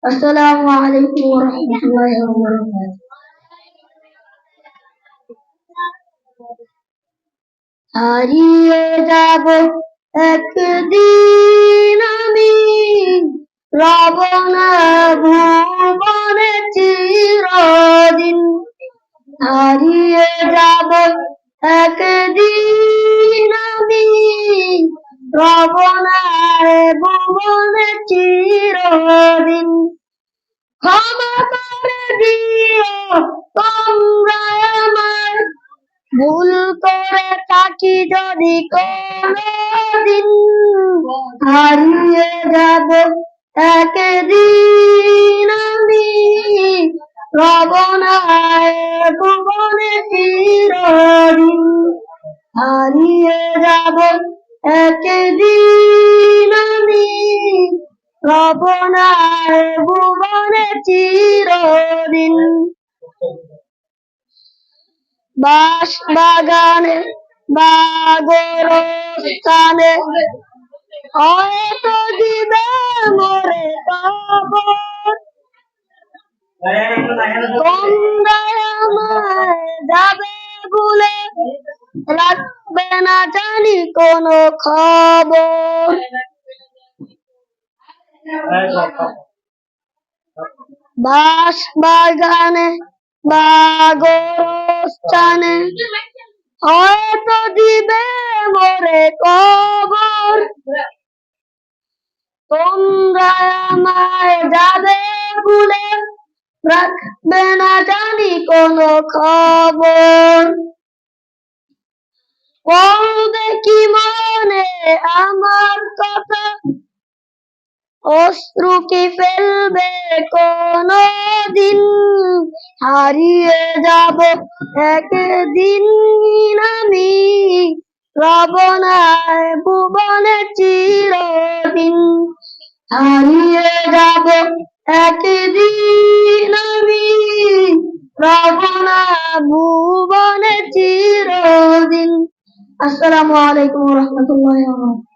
আসসালামু আলাইকুম ওয়া রাহমাতুল্লাহি ওয়া বারাকাতুহু। হারিয়ে যাব একদিন আমি, রব না ভুবনে চিরদিন। হারিয়ে যাব একদিন আমি, রব না ভুবনে চিরদিন। ক্ষমা করে দিও তোমরা আমায়, ভুল করে থাকি যদি কোনদিন। হারিয়ে যাব একদিন আমি, রব না ভুবনে চিরদিন। হারিয়ে যাব একদিন আমি, রব না ভুবনে চিরদিন। বাঁশ বাগানে বা গোরস্থানে হয়তো দিবে মোরে কবর। তোমরা আমায় যাবে ভুলে, রাখবে না জানি কোনো খবর। বাঁশ বাগানে বা গোরস্থানে হয়তো দিবে মোরে কবর। তোমরা আমায় যাবে ভুলে, রাখবে না জানি কোনো খবর। পড়বে কি মনে আমার কথা, অশ্রু কি ফেলবে কোনদিন। হারিয়ে যাব একদিন আমি, রব না ভুবনে চিরদিন। হারিয়ে যাব একদিন আমি, রব না ভুবনে চিরদিন। আসসালামু আলাইকুম ওয়া রাহমাতুল্লাহি ওয়া বারাকাতুহু।